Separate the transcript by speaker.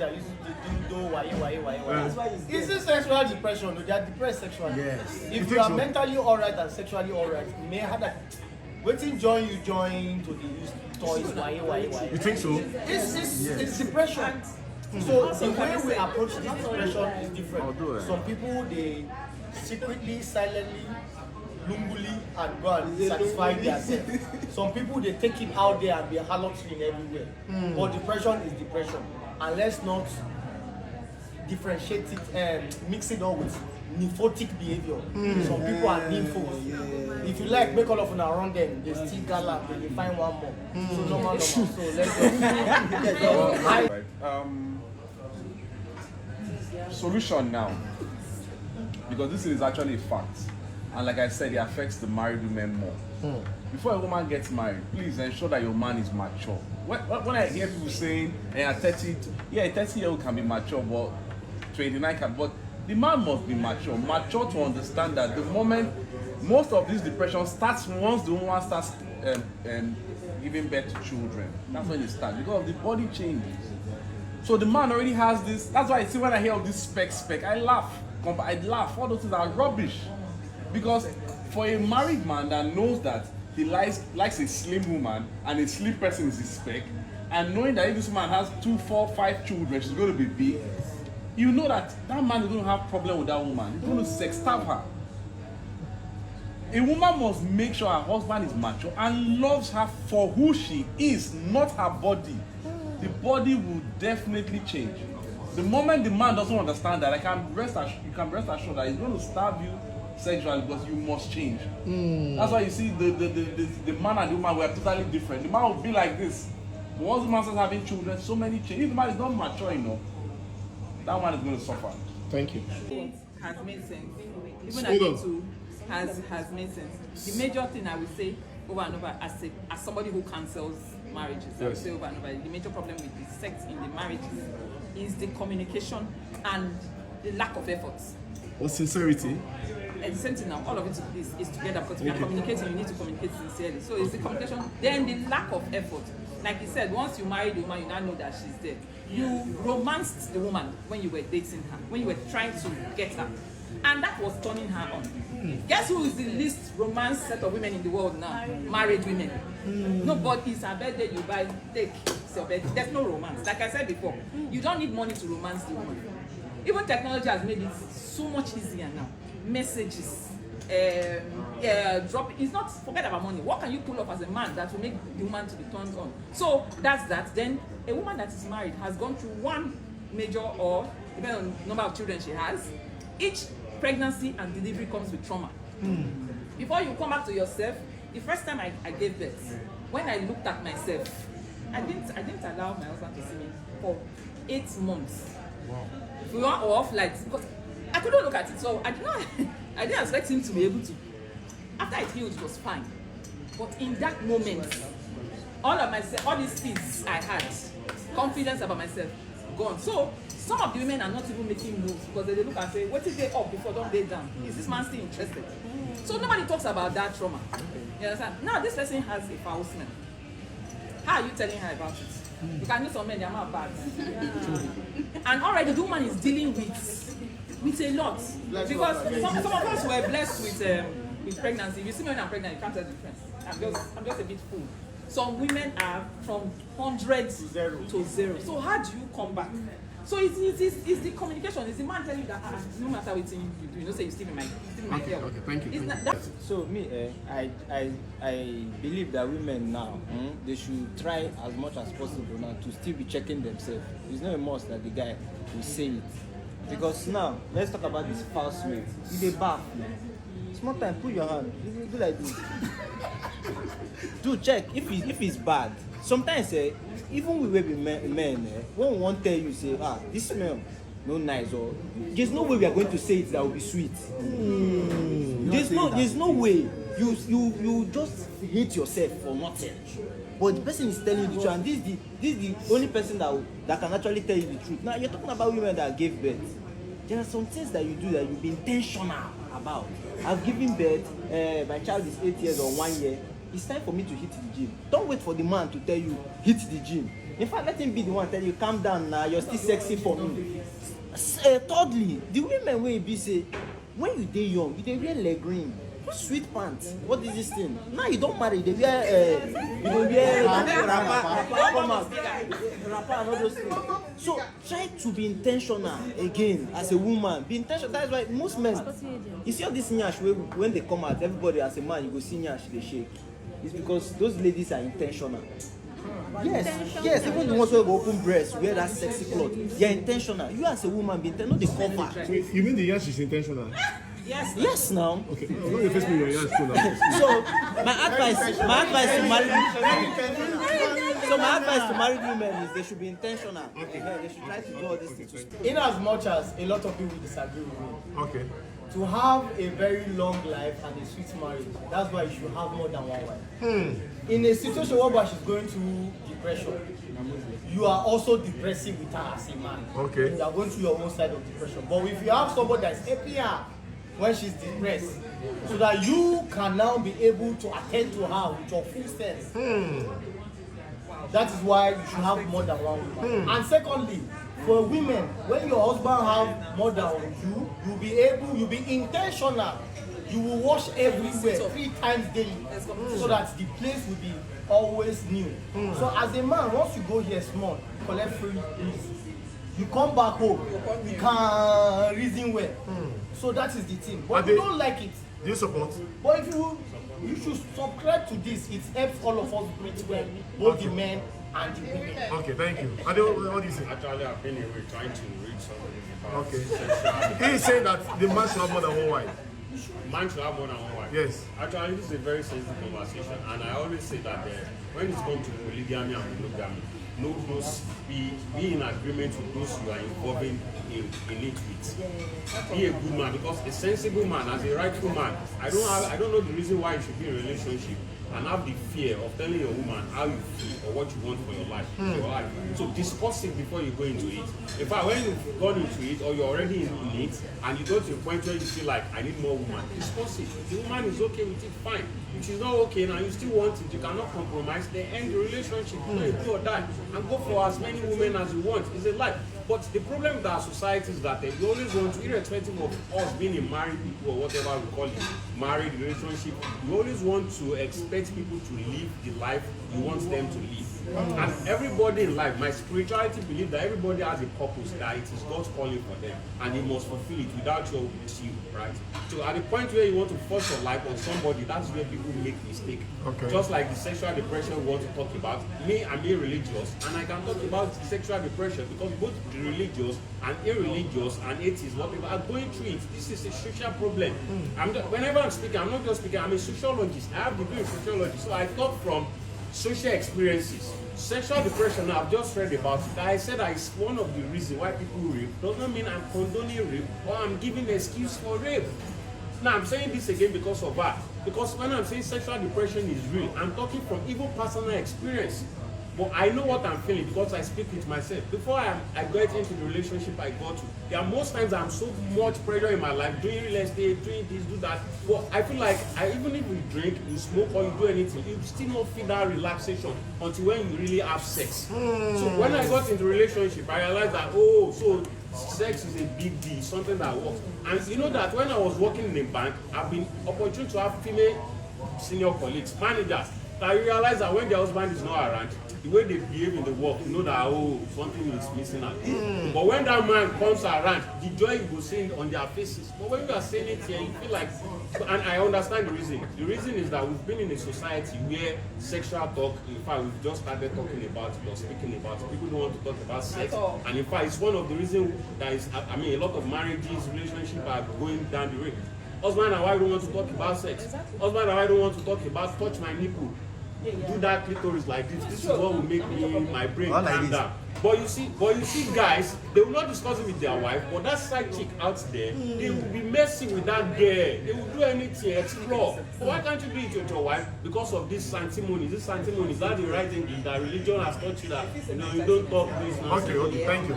Speaker 1: that used to do why. That's why it's this sexual depression. They are depressed sexually.
Speaker 2: Yes.
Speaker 1: If you are so? Mentally alright and sexually alright, you may have that. Waiting join to the use toys. Why?
Speaker 2: You think so?
Speaker 1: It's depression. So the way we approach this depression is different. Some people they secretly, silently, lunguli and go and satisfy themselves. Some people they take it out there and be hallucinating everywhere. But depression is depression, and let's not differentiate it and mix it up with nymphotic behavior. Some people are nymphos. If you like, make all of them around them. They still gala, they find one more. So normal. So let's go.
Speaker 3: Solution now, because this is actually a fact, and like I said, it affects the married women more. Before a woman gets married, please ensure that your man is mature. When I hear people saying, a 30-year-old can be mature, but 29 can, but the man must be mature to understand that the moment most of this depression starts once the woman starts giving birth to children. That's when it starts, because the body changes. So the man already has this. That's why I see when I hear of this spec, I laugh. All those things are rubbish. Because for a married man that knows that he likes a slim woman and a slim person is his spec, and knowing that if this man has 2, 4, 5 children, she's going to be big, you know that man is going to have problem with that woman. He's going to sex stab her. A woman must make sure her husband is mature and loves her for who she is, not her body. The body will definitely change. The moment the man doesn't understand that, you can rest assured that he's going to starve you sexually because you must change. That's why you see the man and the woman were totally different. The man will be like this. But once the man starts having children, so many change. If the man is not mature enough, that one is going to suffer.
Speaker 2: Thank you.
Speaker 4: It has made sense. Even I too has made sense. The major thing I would say over and over as somebody who cancels marriages, I would say over and over, the major problem with the sex in the marriages is the communication and the lack of effort.
Speaker 2: Or sincerity.
Speaker 4: At the same time now, all of it is together, because if you're communicating, you need to communicate sincerely. So it's the communication, then the lack of effort. Like you said, once you marry the woman, you now know that she's there. You romanced the woman when you were dating her, when you were trying to get her. And that was turning her on. Guess who is the least romanced set of women in the world now? Married women. No, but it's her birthday, you buy, take, it's your birthday. There's no romance. Like I said before, you don't need money to romance the woman. Even technology has made it so much easier now. Messages, drop. It's not, forget about money. What can you pull off as a man that will make the woman to be turned on? So that's that. Then a woman that is married has gone through one major, or depending on the number of children she has, each pregnancy and delivery comes with trauma. Before you come back to yourself, the first time I gave birth, when I looked at myself, I didn't allow my husband to see me for 8 months. Wow. We were off like, because I couldn't look at it, so I didn't expect him to be able to. After I healed, it was fine. But in that moment, all these things I had, confidence about myself, gone. So some of the women are not even making moves because they look and say, what if they up before, don't they down? Is this man still interested? So nobody talks about that trauma. You understand? Now this person has a foul smell. How are you telling her about it? You can know some men, they are not bad. And already the woman is dealing with a lot. Because some of us were blessed with pregnancy. If you see me when I'm pregnant, you can't tell the difference. I'm just a bit full. Some women are from 100 to 0. So how do you come back? So it's the communication. It's the man telling you that no matter what you do, you know, say you still in my girl.
Speaker 2: Okay, thank you.
Speaker 1: So me, I believe that women now, they should try as much as possible now to still be checking themselves. It's not a must that the guy will say it. Because now, let's talk about this foul smell. You dey bath. Small time, put your hand. You do like this. Do check if it's bad. Sometimes even we will be men, when we want tell you, say, this smell no nice, or there's no way we are going to say it that will be sweet. There's no way. You just hate yourself for nothing. But the person is telling you the truth, and this is the only person that can actually tell you the truth. Now you're talking about women that gave birth. There are some things that you do that you'll be intentional about. I've given birth, my child is 8 years or 1 year. It's time for me to hit the gym. Don't wait for the man to tell you hit the gym.
Speaker 5: In fact, let him be the one tell you, calm down now, you're still sexy for me. Thirdly, the women wey be say, when you dey young, you dey wear legging, sweet pants. What is this thing? Now you don't marry, you dey wear wrapper and all those things. So try to be intentional again as a woman. Be intentional. That's why most men, you see all this nyash when they come out, everybody as a man, you go see nyash they shake. It's because those ladies are intentional. Yes, even the ones who have open breasts, wear that sexy cloth, they are intentional. You as a woman, be intentional, they cover.
Speaker 2: So you mean the yash is intentional?
Speaker 5: Yes, now.
Speaker 2: Okay, I'm not the first your yash too now.
Speaker 5: So my advice to married women is they should be intentional. Okay. They should try to do all these things.
Speaker 1: In as much as a lot of people disagree with me,
Speaker 2: Okay.
Speaker 1: to have a very long life and a sweet marriage, that's why you should have more than one wife. In a situation where she's going through depression, you are also depressing with her as a man.
Speaker 2: Okay.
Speaker 1: You are going through your own side of depression. But if you have somebody that's helping her when she's depressed, so that you can now be able to attend to her with your full sense. That is why you should have more than one woman. And secondly, for women, when your husband have more than you, you'll be intentional. You will wash everywhere 3 times daily, so that the place will be always new. So as a man, once you go here small, collect free things, you come back home, you can reason well. So that is the thing. But you don't like it.
Speaker 2: Do you support?
Speaker 1: But if you should subscribe to this. It helps all of us breathe well, both the men and the women.
Speaker 2: Okay, thank you. Ade, what do you say?
Speaker 6: Actually, I've been away trying to read something about
Speaker 2: Okay.
Speaker 6: sexual.
Speaker 2: He is saying that the man should have more than one wife.
Speaker 6: Man should have more than one wife.
Speaker 2: Yes.
Speaker 6: Actually, this is a very sensitive conversation, and I always say that when it's come to polygamy and monogamy, know those, be in agreement with those you are involving in it with. Be a good man, because a sensible man, as a rightful man, I don't know the reason why you should be in a relationship and have the fear of telling your woman how you feel or what you want for your life. So discuss it before you go into it. In fact, when you've gone into it or you're already in it and you go to a point where you feel like I need more woman, discuss it. If the woman is okay with it, fine. If she's not okay now, you still want it, you cannot compromise, then end the relationship. You do or die and go for as many women as you want. It's a life. But the problem with our society is that we always want to, irrespective of us being a married people or whatever we call it, married relationship, we always want to expect people to live the life you want them to live. And everybody in life, my spirituality believes that everybody has a purpose, that it is God's calling for them, and they must fulfill it without your will, right? So at the point where you want to force your life on somebody, that's where people make mistakes.
Speaker 2: Okay.
Speaker 6: Just like the sexual depression we want to talk about. Me, I'm irreligious, and I can talk about sexual depression because both the religious and irreligious and atheists, whatever, are going through it. This is a social problem. Whenever I'm speaking, I'm not just speaking, I'm a sociologist. I have a degree in sociology, so I talk from social experiences. Sexual depression, I've just read about it. I said that it's one of the reasons why people rape. Doesn't mean I'm condoning rape or I'm giving an excuse for rape. Now I'm saying this again because of that. Because when I'm saying sexual depression is real, I'm talking from even personal experience. But I know what I'm feeling because I speak with myself. Before I got into the relationship I got to, there are most times I'm so much pressure in my life, doing real estate, doing this, do that. But I feel like even if you drink, you smoke, or you do anything, you still not feel that relaxation until when you really have sex. So when I got into the relationship, I realized that, so sex is a big deal, something that works. And you know that when I was working in a bank, I've been opportune to have female senior colleagues, managers, that I realize that when their husband is not around, the way they behave in the work, you know that something is missing out. But when that man comes around, the joy you will see on their faces. But when you are saying it here, you feel like, and I understand the reason. The reason is that we've been in a society where sexual talk, in fact, we've just started talking about it or speaking about it. People don't want to talk about sex. And in fact, it's one of the reasons that is, a lot of marriages, relationships are going down the road. Husband and wife don't want to talk about sex. Husband and wife don't want to talk about touch my nipple. Do that clitoris like this. This is what will make my brain calm down. But you see, guys, they will not discuss it with their wife, but that side chick out there, they will be messing with that girl. They will do anything, explore. But why can't you do it with your wife? Because of this sanctimony. This sanctimony, is that the right thing? That religion has taught you that you don't talk this nonsense.
Speaker 2: Okay, thank you.